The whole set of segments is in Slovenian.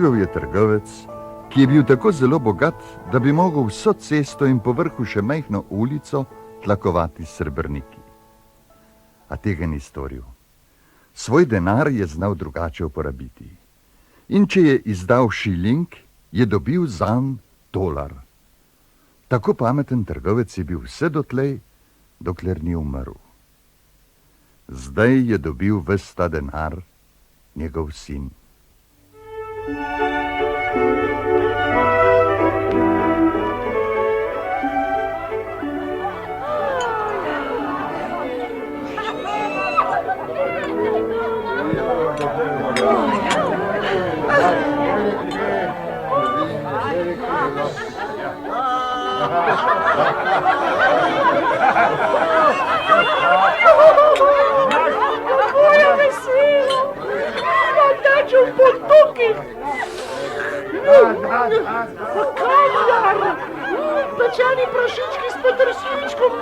Živel je trgovec, ki je bil tako zelo bogat, da bi mogel vso cesto in povrhu še majhno ulico tlakovati s srebrniki. A tega ni storil. Svoj denar je znal drugače uporabiti. In če je izdal šiling, je dobil zanj dolar. Tako pameten trgovec je bil vse dotlej, dokler ni umrl. Zdaj je dobil ves ta denar njegov sin. Moje veselo! Mandačo v potoki! Kaviar! Pečeni prašički s peteršilčkom!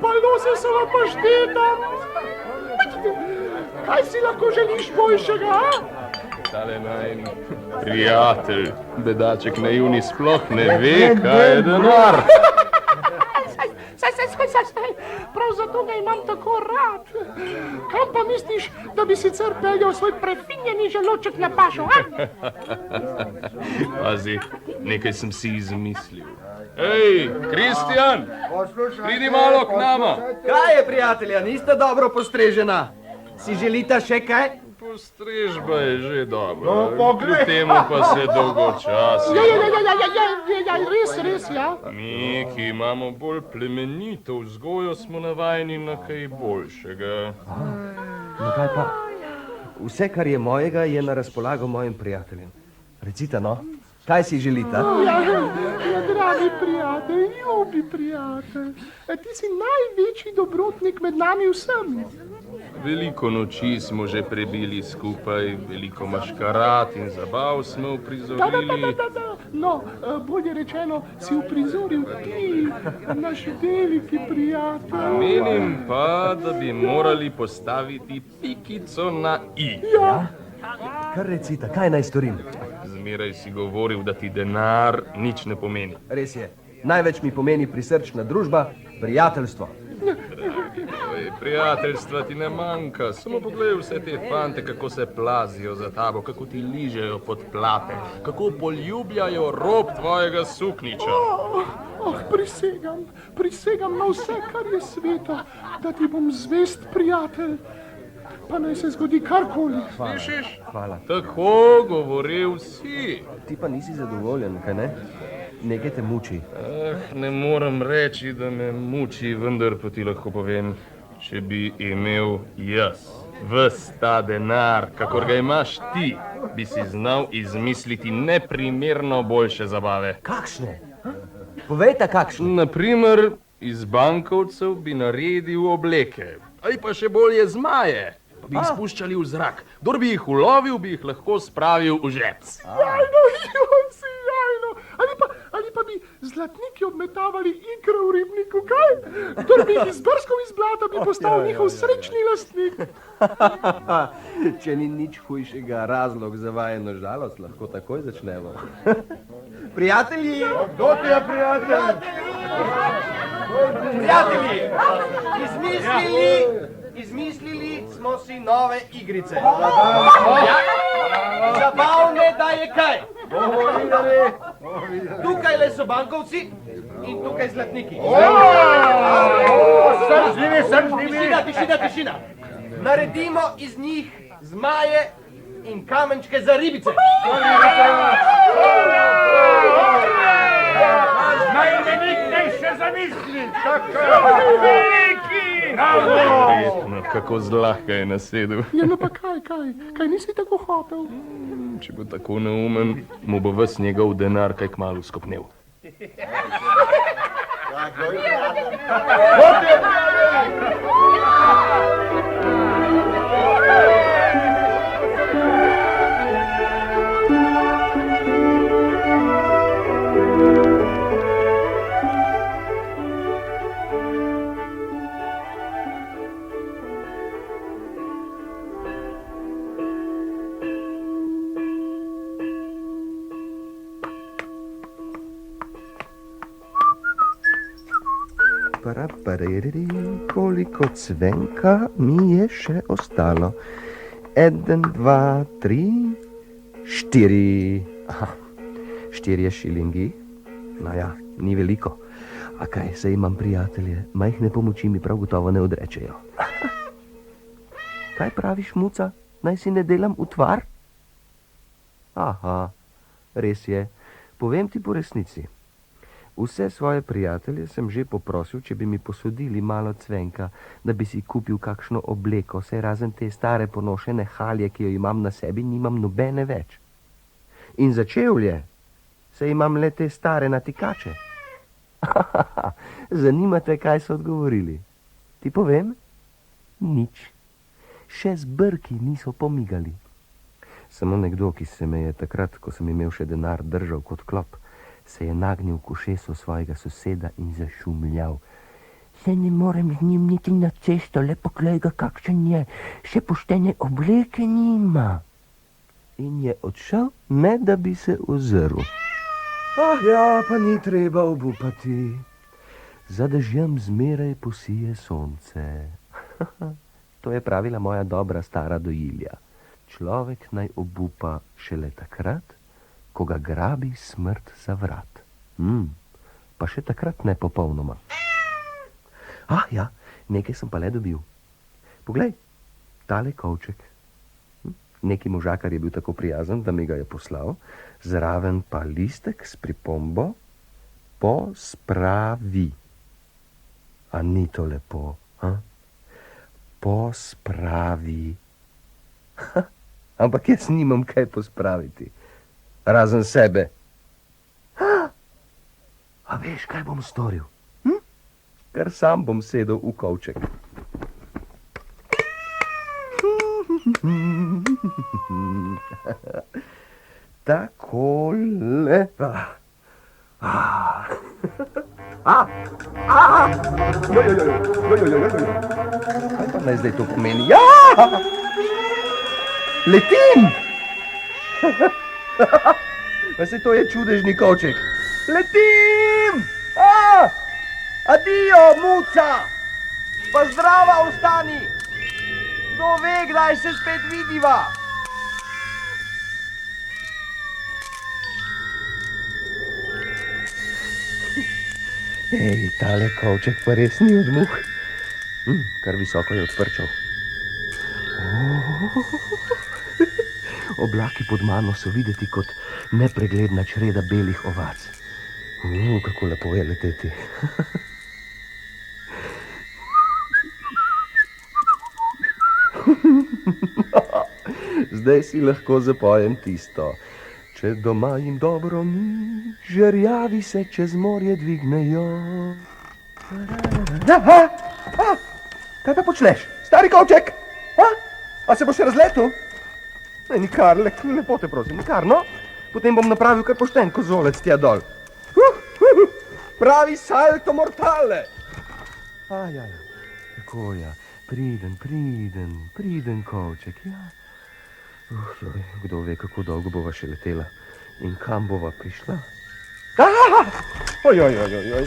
Pa nose so vam pašteta! Kaj si lahko želiš boljšega, Tale najn prijatelj, bedaček naivni sploh ne ve, kaj je denar. Saj, prav zato ga imam tako rad. Kam pa misliš, da bi sicer peljal svoj prefinjeni želoček na pašo, Pazi, nekaj sem si izmislil. Ej, Kristjan, pridi malo k nama. Kaj je, prijatelja, niste dobro postrežena? Si želite še kaj? Postrežba je že dobro, kljub temu pa se dolgočasi. Res, ja. Mi, ki imamo bolj plemenito vzgojo, smo navajeni na kaj boljšega. No kaj pa? Vse, kar je mojega, je na razpolago mojim prijateljem. Recite, no, kaj si želite? Dragi prijatelj, ljubi prijatelj, ti si največji dobrotnik med nami vsemi. Veliko noči smo že prebili skupaj, veliko maškarad in zabav smo uprizorili. No, bolje rečeno, si uprizoril ti, naš veliki prijatelj. Menim pa, da bi morali postaviti pikico na i. Ja. Kar recite, kaj naj storim? Zmeraj si govoril, da ti denar nič ne pomeni. Res je, največ mi pomeni prisrčna družba, prijateljstvo. Prijateljstva ti ne manjka, samo pogledaj vse te fante, kako se plazijo za tabo, kako ti ližejo podplate, kako poljubljajo rob tvojega sukniča. Prisegam na vse, kar je sveta, da ti bom zvest prijatelj, pa naj se zgodi karkoli. Slišiš? Hvala. Tako govori vsi. Ti pa nisi zadovoljen, kaj ne? Nekaj te muči. Ne morem reči, da me muči, vendar pa ti lahko povem, če bi imel jaz ves ta denar, kakor ga imaš ti, bi si znal izmisliti neprimerno boljše zabave. Kakšne? Povejte, kakšne. Naprimer, iz bankovcev bi naredil obleke, ali pa še bolje zmaje, pa bi jih spuščali v zrak. Kdor bi jih ulovil, bi jih lahko spravil v žep. Jajno. Ali pa bi zlatniki obmetavali ikre v ribniku, kaj? Kdor bi jih izbrskal iz blata, bi postal njihov srečni lastnik. Če ni nič hujšega razlog za vajeno žalost, lahko takoj začnemo. Prijatelji! Kdo ti je prijatelj? Prijatelji! Izmislili smo si nove igrice. Zabavne, da je kaj? Tukaj le so bankovci in tukaj zlatniki. Tišina. Naredimo iz njih zmaje in kamenčke za ribice. Najmenik naj še zamisli. Kako zlahka je nasedel. Ja, no pa kaj nisi tako hotel? Če bo tako neumen, mu bo ves njegov denar kaj kmalu skopnel. Parapariri, koliko cvenka mi je še ostalo? 1, 2, 3, 4. Aha, 4 šilingi. No ja, ni veliko. A kaj, saj imam prijatelje, majhne pomoči mi prav gotovo ne odrečejo. Kaj praviš, Muca? Naj si ne delam utvar? Aha, res je. Povem ti po resnici. Vse svoje prijatelje sem že poprosil, če bi mi posodili malo cvenka, da bi si kupil kakšno obleko, saj razen te stare ponošene halje, ki jo imam na sebi, nimam nobene več. In za čevlje, saj imam le te stare natikače. Zanima te, kaj so odgovorili? Ti povem? Nič. Še z brki niso pomigali. Samo nekdo, ki se me je takrat, ko sem imel še denar, držal kot klop, se je nagnil k ušesu svojega soseda in zašumljal. Se ne morem z njim niti na cesto, le poglej ga, kakšen je, še poštene obleke nima. In je odšel, ne da bi se ozrl. Ah ja, pa ni treba obupati. Za dežjem zmeraj posije sonce. To je pravila moja dobra stara dojilja. Človek naj obupa šele takrat, ko ga grabi smrt za vrat. Pa še takrat ne popolnoma. Ah ja, nekaj sem pa le dobil. Poglej, tale kovček. Neki možakar je bil tako prijazen, da mi ga je poslal, zraven pa listek s pripombo pospravi. A ni to lepo, ha? Pospravi. Ampak jaz nimam kaj pospraviti. Razen sebe. A veš, kaj bom storil? Kar sam bom sedel v kovček. Takole. Kaj pa naj zdaj to pomeni? Ja! Letim! Pa se to je čudežni kovček. Letim! Adijo, Muca! Pa zdrava ostani! Kdo ve, kdaj se spet vidiva? Ej, tale kovček pa res ni od muh. Kar visoko je odprčal. Oblaki pod mano so videti kot nepregledna čreda belih ovac. Kako lepo je leteti. Zdaj si lahko zapojem tisto. Če doma jim dobro ni, žerjavi se čez morje dvignejo. Kaj pa počneš? Stari kovček? A se boš razletel? Nikar, lepo te prosim, nikar, no? Potem bom napravil kar pošten kozolec tja dol. Pravi salto mortale. Ja. Tako ja, priden kovček, ja. Kdo ve, kako dolgo bova še letela in kam bova prišla. Ojoj,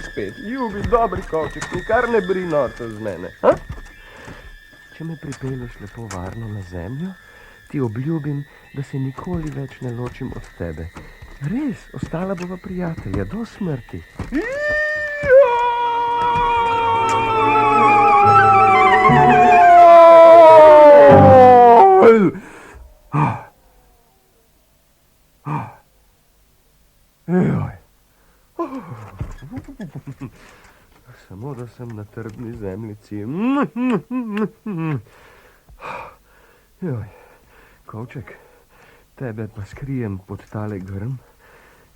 spet, ljubi, dobri kovček, nikar ne bri norca z mene. Če me pripelješ lepo varno na zemljo, ti obljubim, da se nikoli več ne ločim od tebe. Res, ostala bova prijatelja do smrti. Samo da sem na trdni zemljici. Kovček, tebe pa skrijem pod tale grm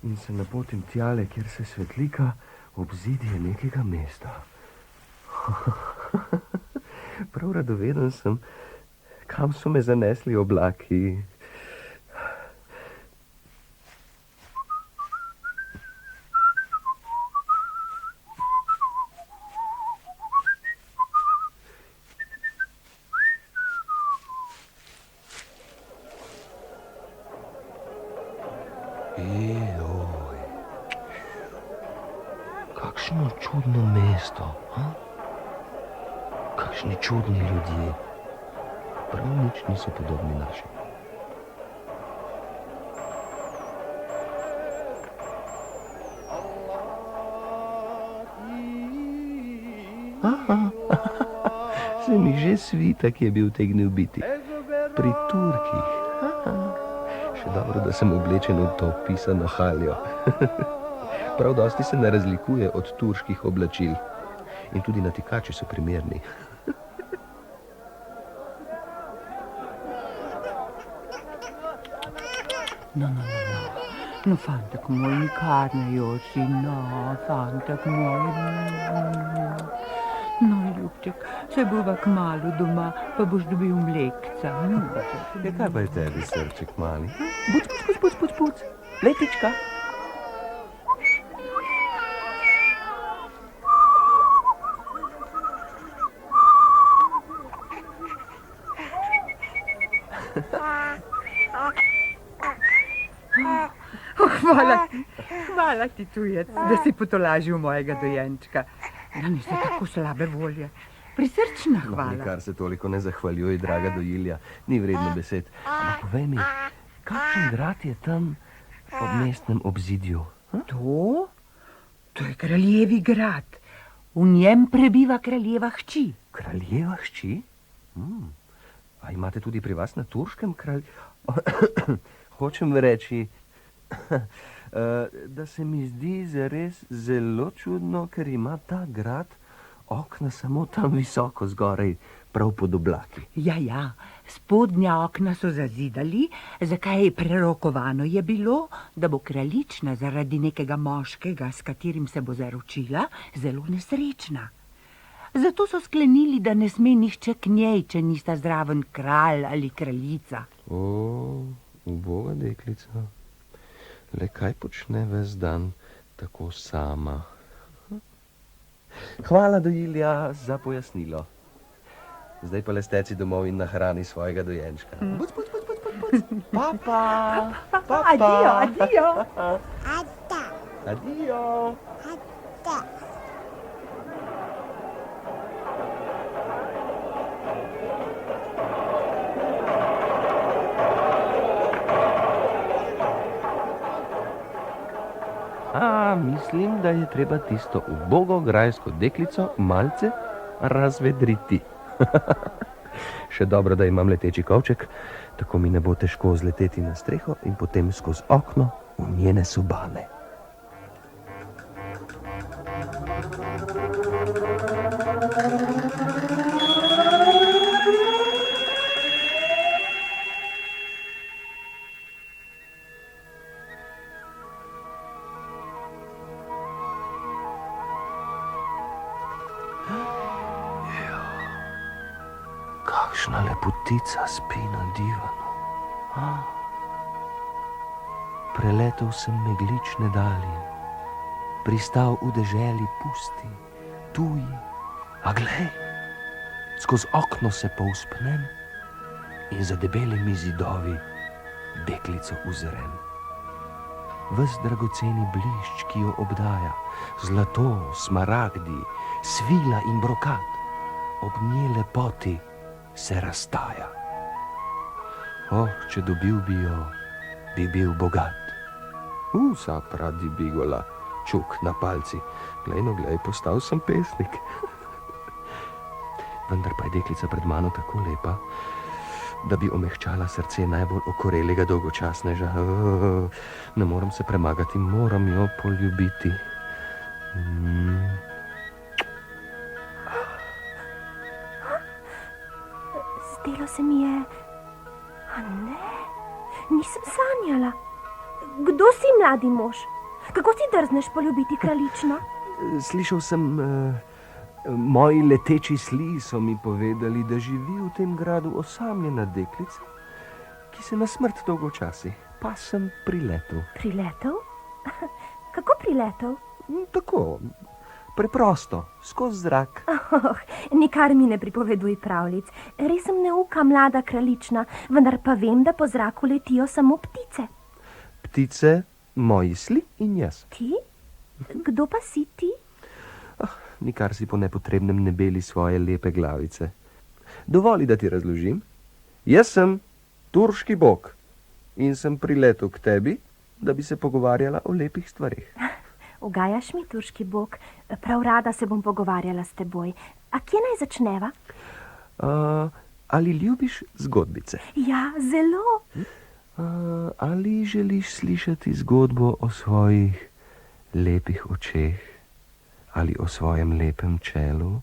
in se napotim tjale, kjer se svetlika obzidje nekega mesta. Prav radoveden sem, kam so me zanesli oblaki. Kakšno čudno mesto, ha? Kakšni čudni ljudje. Prav nič niso podobni našim. Se mi že svitak je bil tegnil biti. Pri Turkih. Še dobro, da sem oblečen v to pisano haljo. Prav dosti se ne razlikuje od turških oblačil. In tudi natikači so primerni. No, fantek moj, nikar ne joči, no, fantek moj. No, ljubček, se bova kmalu doma, pa boš dobil mlekca. Ja, kaj pa je tebi, srček mali? Puc. Letička. Hvala ti, tujec, da si potolažil mojega dojenčka. Da nisi tako slabe volje. Prisrčna hvala. Nikar se toliko ne zahvaljuj, draga dojilja. Ni vredno besed. Ampak povej mi, kakšen grad je tam ob mestnem obzidju? To? To je kraljevi grad. V njem prebiva kraljeva hči. Kraljeva hči? A imate tudi pri vas na turškem kralj... Hočem reči, da se mi zdi zares zelo čudno, ker ima ta grad okna samo tam visoko zgoraj, prav pod oblaki. Ja, spodnja okna so zazidali, zakaj prerokovano je bilo, da bo kraljična zaradi nekega moškega, s katerim se bo zaročila, zelo nesrečna. Zato so sklenili, da ne sme nihče k njej, če nista zraven kralj ali kraljica. Uboga deklica. Le kaj počne ves dan tako sama? Hvala, dojilja, za pojasnilo. Zdaj pa le steci domov in nahrani svojega dojenčka. Puc. Papa. Adijo. Adijo. Mislim, da je treba tisto ubogo grajsko deklico malce razvedriti. Še dobro, da imam leteči kovček, tako mi ne bo težko zleteti na streho in potem skozi okno v njene sobane. Kakšna lepotica spi na divanu. Preletel sem meglične dalje, pristal v deželi pusti, tuji, a glej, skozi okno se povzpnem in za debelimi zidovi deklico uzrem. Ves dragoceni blišč, ki jo obdaja, zlato, smaragdi, svila in brokat, ob nje lepoti se raztaja. Če dobil bi jo, bi bil bogat. Sap radi bigola, čuk na palci. Glej, postal sem pesnik. Vendar pa je deklica pred mano tako lepa, da bi omehčala srce najbolj okorelega dolgočasneža. Ne moram se premagati, moram jo poljubiti. Zdelo se mi je... A ne, nisem sanjala. Kdo si, mladi mož? Kako si drzneš poljubiti kraljično? Slišal sem... Moji leteči sli so mi povedali, da živi v tem gradu osamljena deklica, ki se na smrt dolgočasi. Pa sem priletel. Priletel? Kako priletel? Tako, preprosto, skozi zrak. Nikar mi ne pripoveduj pravljic. Res sem neuka mlada kraljična, vendar pa vem, da po zraku letijo samo ptice. Ptice, moji sli in jaz. Ti? Kdo pa si ti? nikar si po nepotrebnem ne beli svoje lepe glavice. Dovoli, da ti razložim. Jaz sem turški bog in sem priletel k tebi, da bi se pogovarjala o lepih stvarih. Ugajaš mi, turški bog, prav rada se bom pogovarjala s teboj. A kje naj začneva? Ali ljubiš zgodbice? Ja, zelo. Ali želiš slišati zgodbo o svojih lepih očeh? Ali o svojem lepem čelu?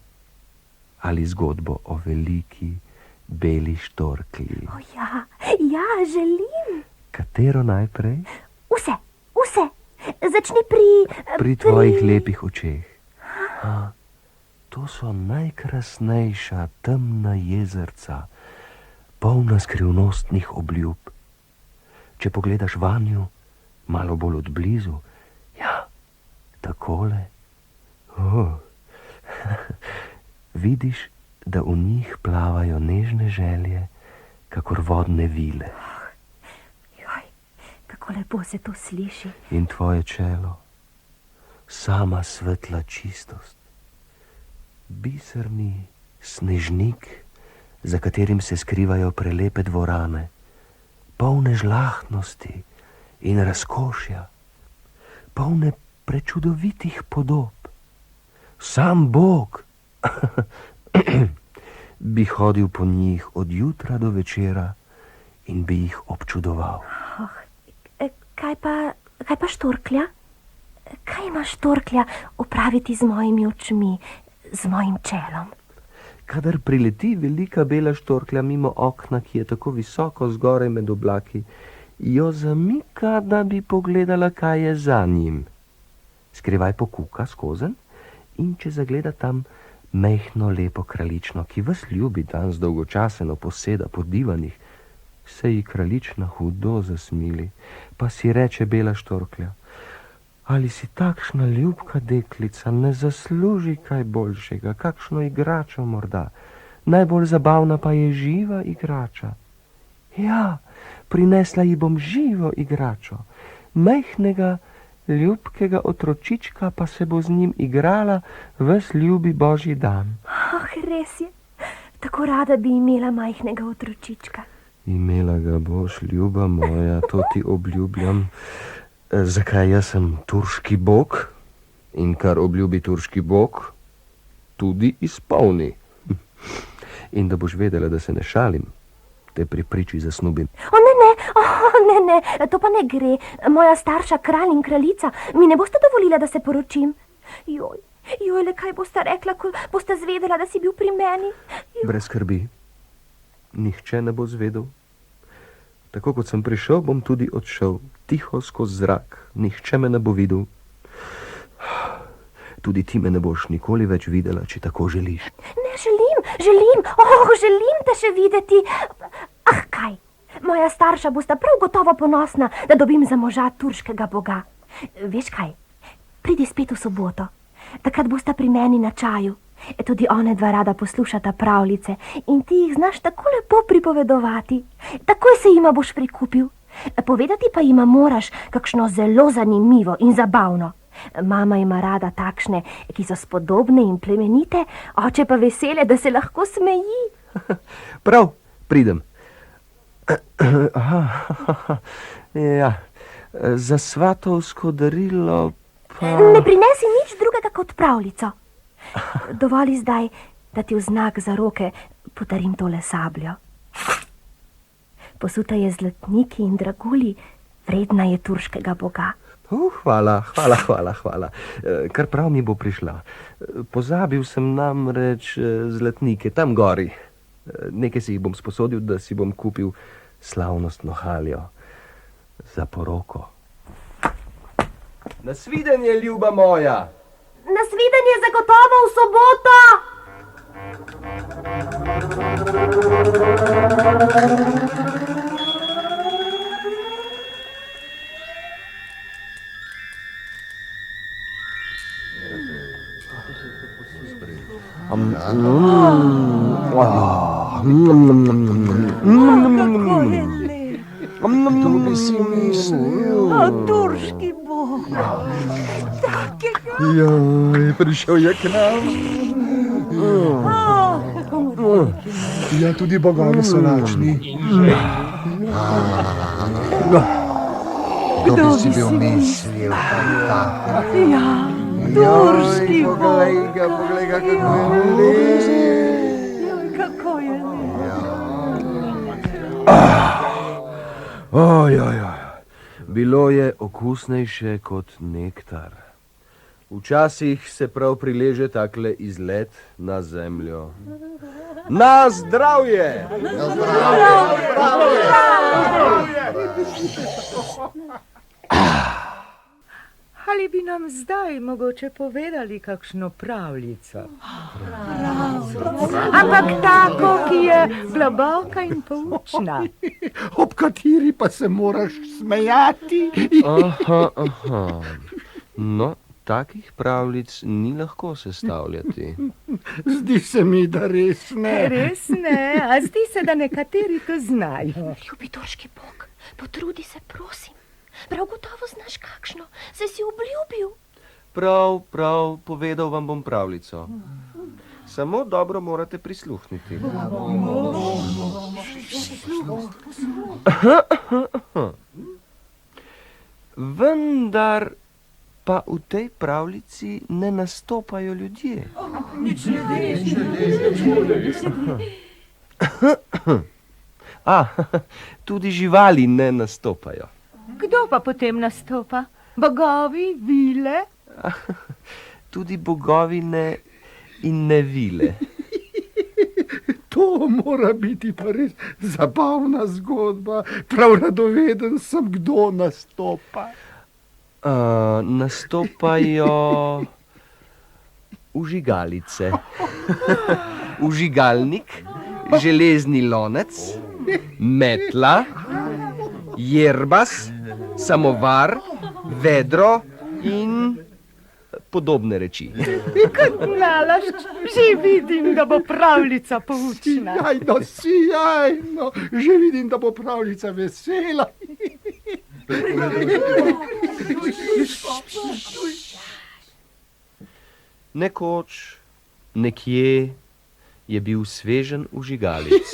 Ali zgodbo o veliki beli štorklji? O ja, ja, želim. Katero najprej? Vse. Začni Pri tvojih lepih očeh. To so najkrasnejša temna jezerca, polna skrivnostnih obljub. Če pogledaš vanju, malo bolj od blizu, ja, takole. Vidiš, da v njih plavajo nežne želje, kakor vodne vile. Joj, kako lepo se to sliši. In tvoje čelo, sama svetla čistost. Biserni snežnik, za katerim se skrivajo prelepe dvorane, polne žlahtnosti in razkošja, polne prečudovitih podob. Sam Bog bi hodil po njih od jutra do večera in bi jih občudoval. Kaj pa štorklja? Kaj ima štorklja opraviti z mojimi očmi, z mojim čelom? Kadar prileti velika bela štorklja mimo okna, ki je tako visoko zgoraj med oblaki, jo zamika, da bi pogledala, kaj je za njim. Skrivaj pokuka skozenj in če zagleda tam mehno lepo kraljično, ki vas ljubi dan zdolgočaseno poseda po divanih, se ji kraljična hudo zasmili, pa si reče bela štorklja: ali si takšna ljubka deklica ne zasluži kaj boljšega, kakšno igračo morda? Najbolj zabavna pa je živa igrača. Ja, prinesla ji bom živo igračo, majhnega, ljubkega otročička, pa se bo z njim igrala ves ljubi božji dan. Res je, tako rada bi imela majhnega otročička. Imela ga boš, ljuba moja, to ti obljubljam. Zakaj jaz sem turški bog in kar obljubi turški bog, tudi izpolni. In da boš vedela, da se ne šalim, te pri priči zasnubim. Ne, to pa ne gre. Moja starša kralj in kraljica mi ne boste dovolila, da se poročim. Joj, le kaj boste rekla, ko boste zvedela, da si bil pri meni? Brez skrbi, nihče ne bo zvedel. Tako kot sem prišel, bom tudi odšel, tiho skozi zrak, nihče me ne bo videl. Tudi ti me ne boš nikoli več videla, če tako želiš. Ne, želim te še videti. Kaj? Moja starša bosta prav gotovo ponosna, da dobim za moža turškega boga. Veš kaj? Pridi spet v soboto. Takrat bosta pri meni na čaju. Tudi one dva rada poslušata pravljice in ti jih znaš tako lepo pripovedovati. Takoj se jima boš prikupil. Povedati pa jima moraš kakšno zelo zanimivo in zabavno. Mama ima rada takšne, ki so spodobne in plemenite, oče pa vesele, da se lahko smeji. Prav, pridem. Ja, za svatovsko darilo pa... Ne prinesi nič drugega kot pravljico. Dovoli zdaj, da ti v znak za roke podarim tole sabljo. Posuta je zlatniki in dragulji, vredna je turškega boga. Hvala. Kar prav mi bo prišla. Pozabil sem namreč zlatnike tam gori. Nekaj si jih bom sposodil, da si bom kupil slavnostno haljo za poroko. Nasvidenje, ljuba moja! Nasvidenje zagotovo v soboto! Kdo bi si mislil? Turški bog. Joj, prišel je k nam. Ja, tudi bogovi so lačni. Kdo bi si bil mislil, Ja, turški bog. Poglej ga, kako je lep. Kako je lep. Ojoj, bilo je okusnejše kot nektar. Včasih se prav prileže takle izlet na zemljo. Na zdravje! Ali bi nam zdaj mogoče povedali kakšno pravljico? Ampak tako, ki je globoka in poučna. Ob kateri pa se moraš smejati. Aha. No, takih pravljic ni lahko sestavljati. Zdi se mi, da res ne. Res ne, a zdi se, da nekateri to znajo. Ljubi turški bog, potrudi se, prosim. Prav gotovo znaš kakšno, saj si obljubil. Prav, povedal vam bom pravljico. Samo dobro morate prisluhniti. Vendar pa v tej pravljici ne nastopajo ljudje. Tudi živali ne nastopajo. Kdo pa potem nastopa? Bogovi, vile? Tudi bogovi ne in ne vile. To mora biti pa res zabavna zgodba. Prav radoveden sem, kdo nastopa. Nastopajo vžigalice. Vžigalnik, železni lonec, metla, jerbas, samovar, vedro in podobne reči. Kot nalašč, že vidim, da bo pravljica poučna. Sijajno, že vidim, da bo pravljica vesela. Nekoč, nekje je bil svežen vžigalic.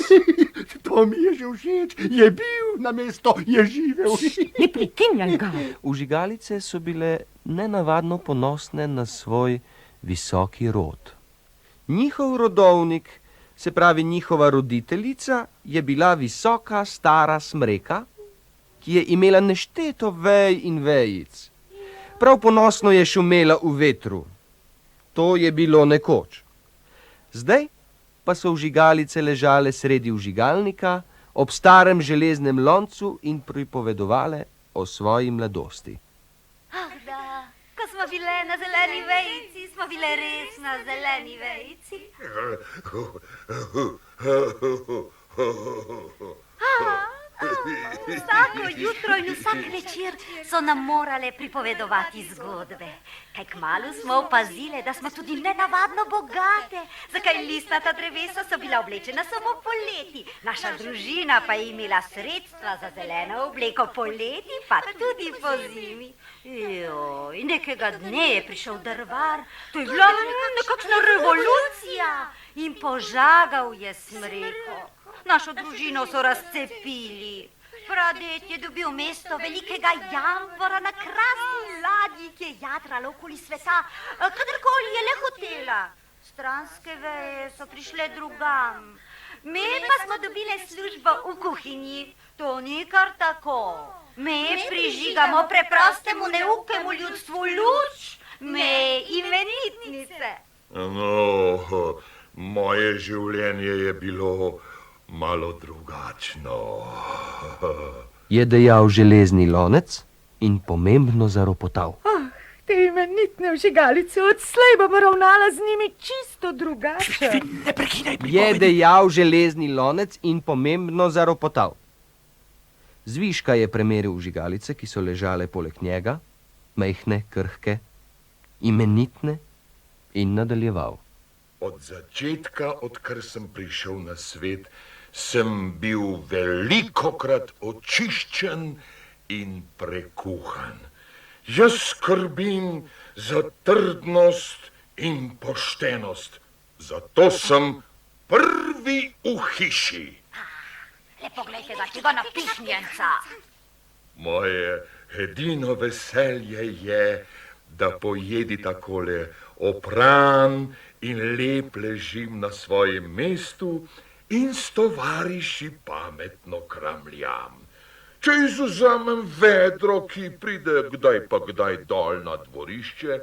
To mi je že všeč, je bil namesto je živel. Ne prekinjaj ga. Vžigalice so bile nenavadno ponosne na svoj visoki rod. Njihov rodovnik, se pravi njihova roditeljica, je bila visoka stara smreka, ki je imela nešteto vej in vejic. Prav ponosno je šumela v vetru. To je bilo nekoč. Zdaj pa so vžigalice ležale sredi vžigalnika ob starem železnem loncu in pripovedovale o svoji mladosti. Ah, da, ko smo bile na zeleni vejici, smo bile res na zeleni vejici. Vsako jutro in vsak večer so nam morale pripovedovati zgodbe. Kaj kmalu smo opazile, da smo tudi nenavadno bogate. Zakaj listnata drevesa so bila oblečena samo poleti, naša družina pa je imela sredstva za zeleno obleko poleti, pa tudi po zimi. Joj, nekega dne je prišel drvar, to je bila nekakšna revolucija in požagal je smreko. Našo družino so razcepili. Praded je dobil mesto velikega jambora na krasni ladji, ki je jadrala okoli sveta, kadarkoli je le hotela. Stranske veje so prišle drugam. Me pa smo dobile službo v kuhinji. To ni kar tako. Me prižigamo preprostemu neukemu ljudstvu luč. Me imenitnice. No, moje življenje je bilo malo drugačno. Je dejal železni lonec in pomembno zaropotal. Te imenitne vžigalice, odslej bom ravnala z njimi čisto drugače. Je dejal železni lonec in pomembno zaropotal. Zviška je premeril vžigalice, ki so ležale poleg njega, majhne, krhke, imenitne, in nadaljeval. Od začetka, odkar sem prišel na svet, sem bil velikokrat očiščen in prekuhan. Jaz skrbim za trdnost in poštenost, zato sem prvi v hiši. Le poglejte ga, tega napihnjenca. Moje edino veselje je, da pojedi takole opran in lep ležim na svojem mestu in s tovariši pametno kramljam. Če izvzamem vedro, ki pride kdaj pa kdaj dol na dvorišče,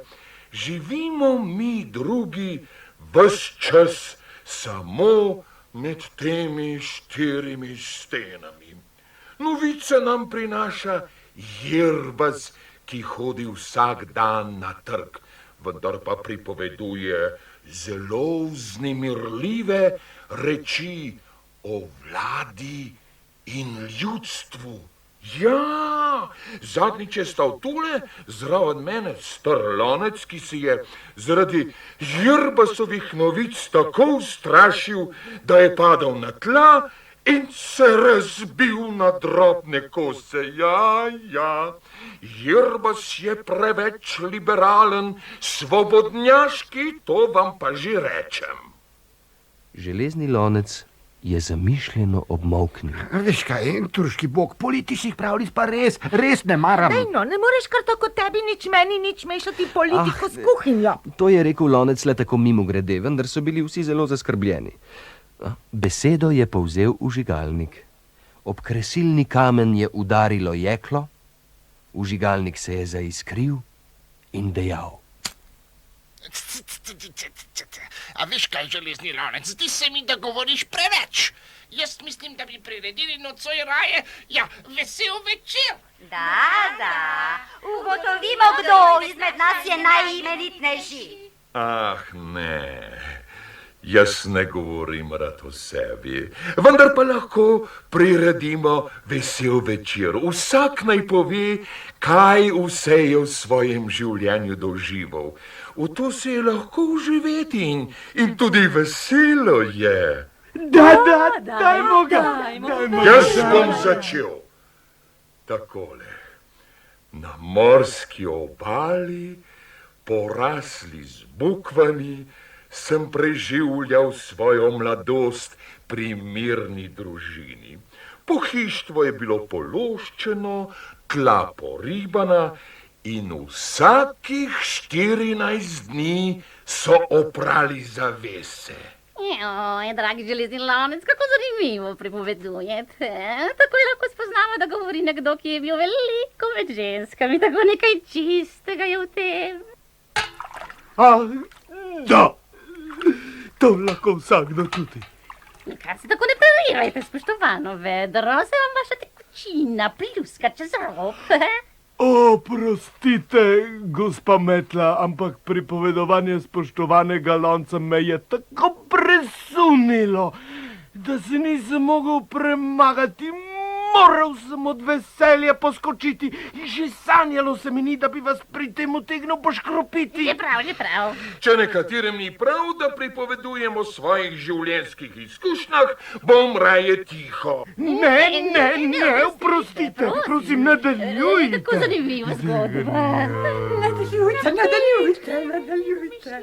živimo mi drugi ves čas samo med temi 4 stenami. Novice nam prinaša Jirbas, ki hodi vsak dan na trg, vendar pa pripoveduje zelo vznemirljive reči o vladi in ljudstvu. Ja, zadnjič je stal tule zraven mene star lonec, ki se je zaradi Jirbasovih novic tako ustrašil, da je padal na tla in se razbil na drobne kose. Ja, Jirbas je preveč liberalen, svobodnjaški, to vam pa že rečem. Železni lonec je zamišljeno obmolknil. Veš kaj, turški bog, političnih pravljic pa res ne maram. Daj no, ne moreš kar tako tebi nič meni nič mešati politiko s kuhinjo. To je rekel lonec le tako mimogrede, vendar so bili vsi zelo zaskrbljeni. Besedo je povzel vžigalnik. Ob kresilni kamen je udarilo jeklo, vžigalnik se je zaiskril in dejal. A veš kaj, železni lonec, zdi se mi, da govoriš preveč. Jaz mislim, da bi priredili nocoj raje, vesel večer. Da, ugotovimo, kdo izmed nas je najimenitnejši. Ah, ne, jaz ne govorim rad o sebi, vendar pa lahko priredimo vesel večer. Vsak naj pove, kaj vse je v svojem življenju doživel. V to se je lahko uživeti in tudi veselo je. Dajmo ga. Jaz bom začel. Takole, na morski obali, porasli z bukvami, sem preživljal svojo mladost pri mirni družini. Pohištvo je bilo pološčeno, tla poribana in vsakih 14 dni so oprali zavese. Joj, dragi železni lonec, kako zanimivo pripovedujete. Tako je lahko spoznamo, da govori nekdo, ki je bil veliko med ženskami, tako nekaj čistega je v tem. Da, to lahko vsakdo čuti. Kar se tako ne previrajte, spoštovano vedro, se vam vaša tekočina pljuska čez rob. Oprostite, gospa Metla, ampak pripovedovanje spoštovanega lonca me je tako presunilo, da se nisem mogel premagati. Moral sem od veselja poskočiti in že sanjalo se mi ni, da bi vas pri tem utegnil poškropiti. Je prav. Če nekaterim ni prav, da pripovedujem o svojih življenjskih izkušnjah, bom raje tiho. Ne, oprostite, prosim, nadaljujte. Tako zanimiva zgodba. Nadaljujte.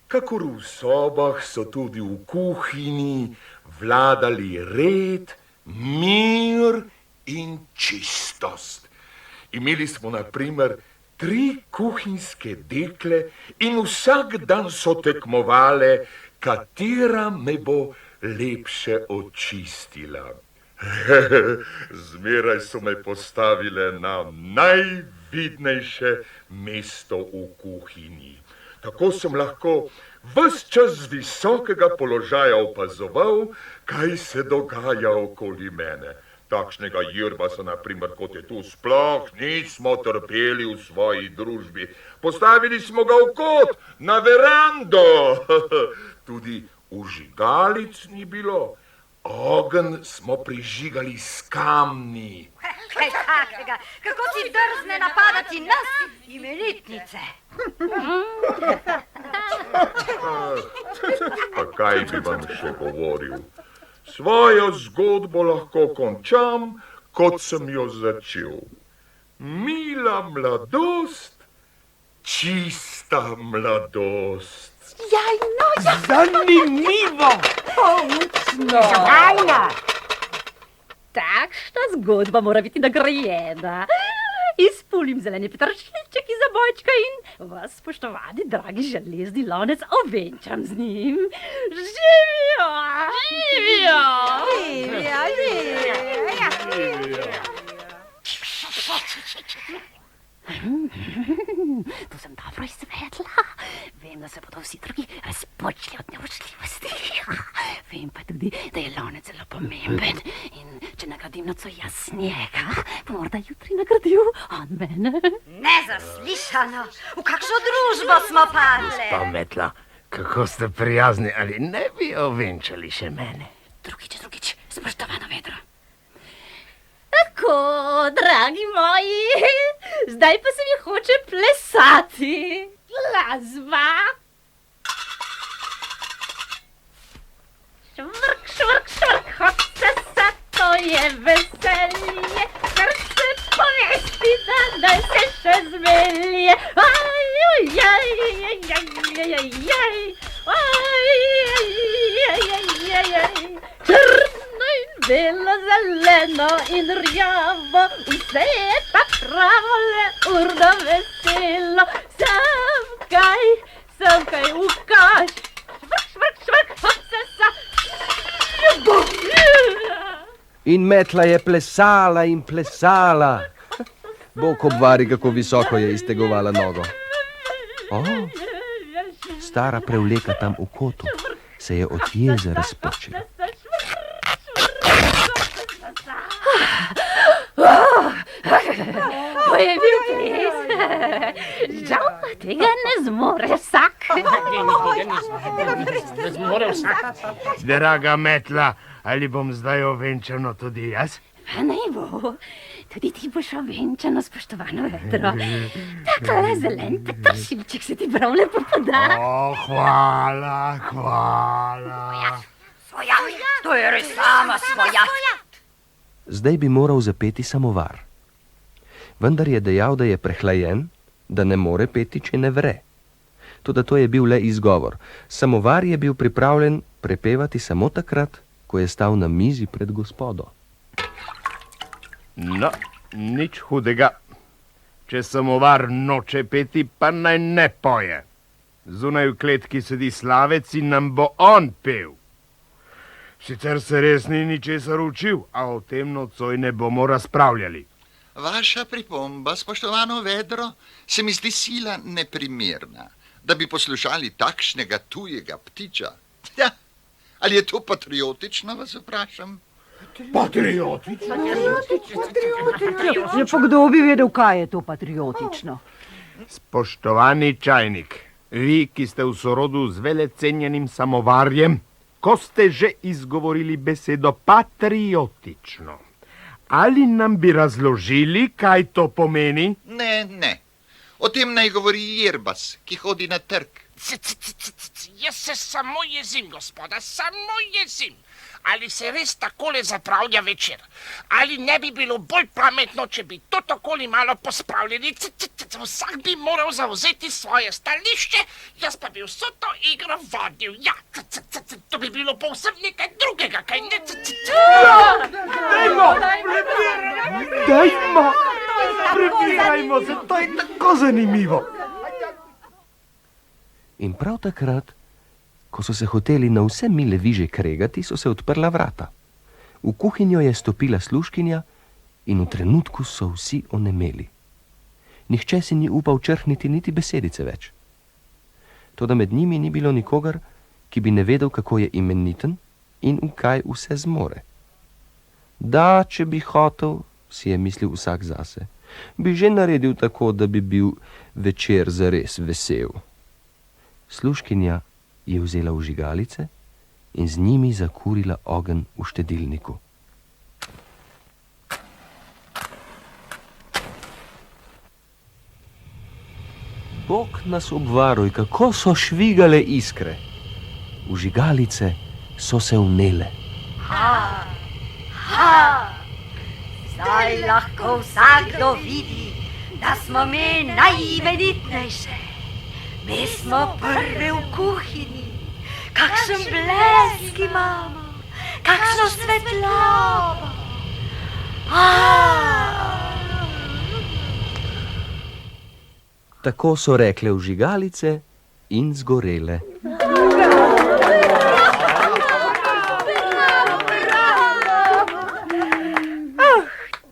Kakor v sobah so tudi v kuhinji vladali red, mir in čistost. Imeli smo na primer 3 kuhinjske dekle in vsak dan so tekmovale, katera me bo lepše očistila. Zmeraj so me postavile na najvidnejše mesto v kuhinji. Tako sem lahko ves čas z visokega položaja opazoval, kaj se dogaja okoli mene. Takšnega Jirbasa, na primer, kot je tu, sploh nismo trpeli v svoji družbi. Postavili smo ga v kot, na verando. Tudi vžigalic ni bilo. Ogenj smo prižigali s kamni. Kaj takega? Kako si drzne napadati nas, imenitnice? Pa kaj bi vam še govoril? Svojo zgodbo lahko končam, kot sem jo začel. Mila mladost, čista mladost. Zanimivo! Zabavna! Takšna zgodba mora biti nagrajena. Izpulim zeleni petršliček iz zabojčka in vas, spoštovani, dragi železni lonec, ovenčam z njim. Živijo! Živijo! Tu sem dobro izvedla. Vem, da se bodo vsi drugi razpočli od nevošljivosti. Vem pa tudi, da je lonec zelo pomemben. In če nagradim nocoj jaz njega, bo morda jutri nagradil on mene. Nezaslišano, v kakšno družbo smo padle. Pametla, kako ste prijazni, ali ne bi ovenčali še mene? Drugič, spoštovano vedro. Tako, dragi moji, zdaj pa se mi hoče plesati. Glasba. Švrk, hop se, to je veselje, kar se povesti, da se še zmelje. Črno in belo, zeleno in rjavo, vse je ta pravo le urno veselo. Sam kaj ukaž, švrk, hop se sa, ljubav. In metla je plesala in plesala. Bog obvari, kako visoko je iztegovala nogo. O, stara prevleka tam v kotu se je od jeze razpočila. To je bil ples. Žal pa tega ne zmore vsak. Ne zmore vsak. Draga Metla, ali bom zdaj ovenčano tudi jaz? Pa naj bo. Tudi ti boš ovenčano, spoštovano vedro. Takole zelen petršilček se ti prav lepo poda. O, hvala. Svojak, to je res sama svojak. Zdaj bi moral zapeti samovar. Vendar je dejal, da je prehlajen, da ne more peti, če ne vre. Toda to je bil le izgovor. Samovar je bil pripravljen prepevati samo takrat, ko je stal na mizi pred gospodo. No, nič hudega. Če samovar noče peti, pa naj ne poje. Zunaj v kletki sedi slavec in nam bo on pel. Sicer se res ni ničesar učil, a o tem nocoj ne bomo razpravljali. Vaša pripomba, spoštovano vedro, se mi zdi sila neprimerna, da bi poslušali takšnega tujega ptiča. Ja, ali je to patriotično, vas vprašam? Patriotično? Ja, pa kdo bi vedel, kaj je to patriotično? Spoštovani čajnik, vi, ki ste v sorodu z velecenjenim samovarjem, ko ste že izgovorili besedo patriotično, ali nam bi razložili, kaj to pomeni? Ne. O tem naj govori Jerbas, ki hodi na trg. Jaz se samo jezim, gospoda, samo jezim. Ali se res takole zapravlja večer? Ali ne bi bilo bolj pametno, če bi to takoli malo pospravljali? Vsak bi moral zavzeti svoje stališče, jaz pa bi vso to igro vodil. Ja, to bi bilo povsem nekaj drugega, kaj ne? Dajmo, prebirajmo se, to je tako zanimivo. In prav takrat, ko so se hoteli na vse mile viže kregati, so se odprla vrata. V kuhinjo je stopila služkinja in v trenutku so vsi onemeli. Nihče si ni upal črhniti niti besedice več. Toda med njimi ni bilo nikogar, ki bi ne vedel, kako je imeniten in v kaj vse zmore. Da, če bi hotel, si je mislil vsak zase, bi že naredil tako, da bi bil večer zares vesel. Služkinja je vzela vžigalice in z njimi zakurila ogenj v štedilniku. Bog nas obvaruj, kako so švigale iskre. Vžigalice so se vnele. Zdaj lahko vsakdo vidi, da smo mi najimenitnejše. Mi smo prve v kuhinji. Kakšen blesk imamo, kakšno svetlobo. Tako so rekle vžigalice in zgorele.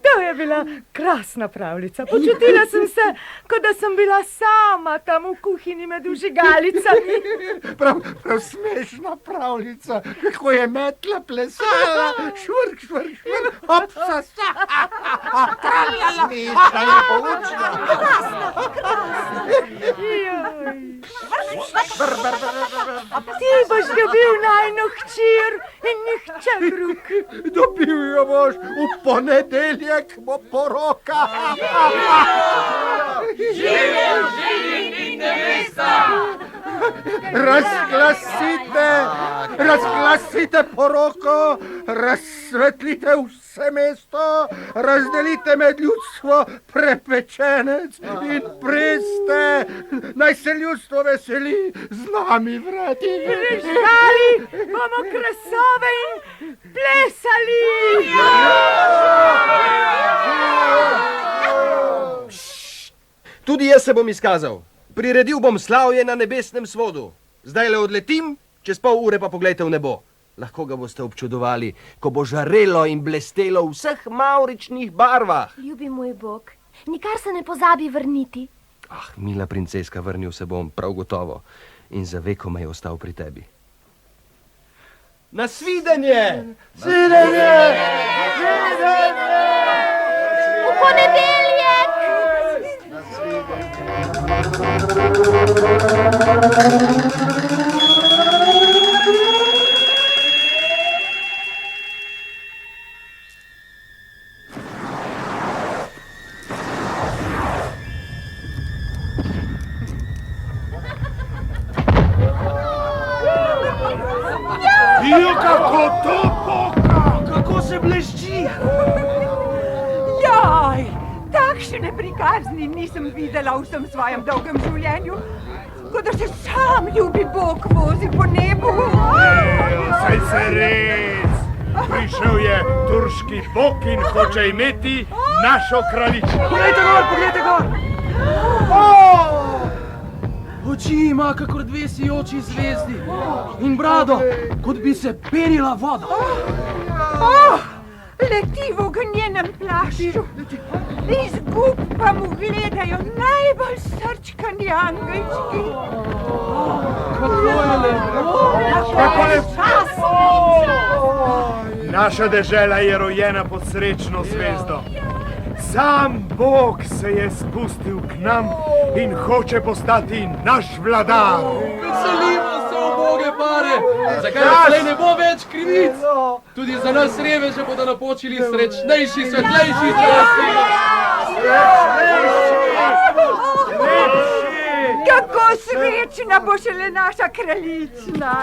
To je bila krasna pravljica. Počutila sem se, kot da sem bila sama tam v kuhinji med vžigalicami. Prav smešna pravljica, kako je metla plesala, švrk, hop, sasa. Smešna je poučna. Ti boš dobil najino hčer in nihče drug. Dobil jo boš, v ponedeljek bo poroka. Razglasite poroko, razsvetlite vse mesto, razdelite med ljudstvo prepečenec in preste, naj se ljudstvo veseli z nami vrati. Prižgali bomo krasove in plesali. Tudi jaz se bom izkazal. Priredil bom slavje na nebesnem svodu. Zdaj le odletim, čez pol ure pa poglejte v nebo. Lahko ga boste občudovali, ko bo žarelo in blestelo v vseh mavričnih barvah. Ljubi moj Bog, nikar se ne pozabi vrniti. Ah, mila princeska, vrnil se bom, prav gotovo. In za vekomaj je ostal pri tebi. Nasvidenje! V ponedeljek! Kako to poka! Kako se blešči! Jaj, takšne prikazni nisem videla v vsem svojem dolgem življenju, kot da se sam ljubi Bog vozi po nebu. Saj se res! Prišel je turški bog in hoče imeti našo kraljico. Poglejte gor! Oči ima, kakor dve sijoči zvezdi. In brado, kot bi se penila voda. Leti v ognjenem plašču. Iz gub pa mu gledajo najbolj srčkani angelčki. Kako lepo! Naša dežela je rojena pod srečno zvezdo. Sam Bog se je spustil k nam in hoče postati naš vladar. Veselimo se, uboge pare! Zakaj zdaj ne bo več krivic? Tudi za nas reveže bodo napočili srečnejši, svetlejši časi! Kako srečna bo šele naša kraljična.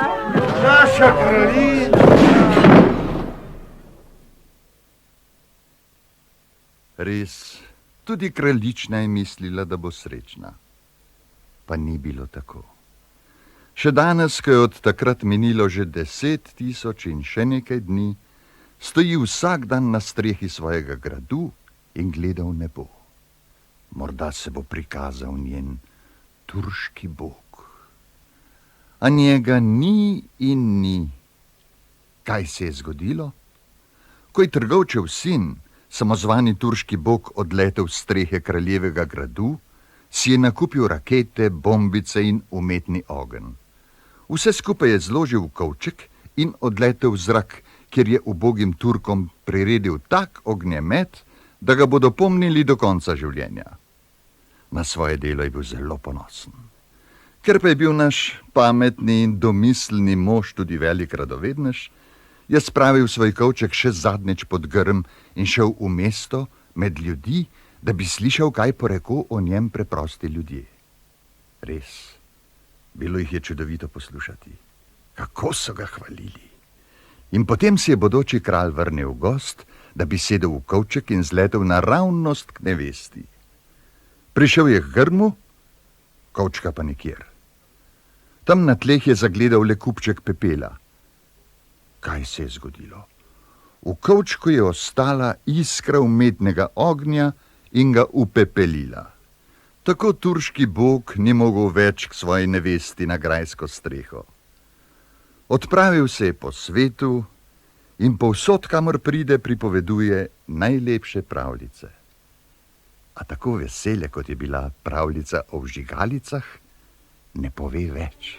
Naša kraljica! Res, tudi kraljična je mislila, da bo srečna. Pa ni bilo tako. Še danes, ko je od takrat minilo že 10 000 in še nekaj dni, stoji vsak dan na strehi svojega gradu in gleda v nebo. Morda se bo prikazal njen turški bog. A njega ni in ni. Kaj se je zgodilo? Ko je trgovčev sin, samozvani turški bog, odletel s strehe kraljevega gradu, si je nakupil rakete, bombice in umetni ogenj. Vse skupaj je zložil v kovček in odletel v zrak, kjer je ubogim Turkom priredil tak ognjemet, da ga bodo pomnili do konca življenja. Na svoje delo je bil zelo ponosen. Ker pa je bil naš pametni in domiselni mož tudi velik radovednež, je spravil svoj kovček še zadnjič pod grm in šel v mesto med ljudi, da bi slišal, kaj poreko o njem preprosti ljudje. Res, bilo jih je čudovito poslušati. Kako so ga hvalili. In potem se je bodoči kralj vrnil v gost, da bi sedel v kovček in zletel naravnost k nevesti. Prišel je k grmu, kovčka pa nikjer. Tam na tleh je zagledal le kupček pepela. Kaj se je zgodilo? V kovčku je ostala iskra umetnega ognja in ga upepelila. Tako turški bog ni mogel več k svoji nevesti na grajsko streho. Odpravil se je po svetu in povsod, kamor pride, pripoveduje najlepše pravljice. A tako vesele, kot je bila pravljica o vžigalicah, ne pove več.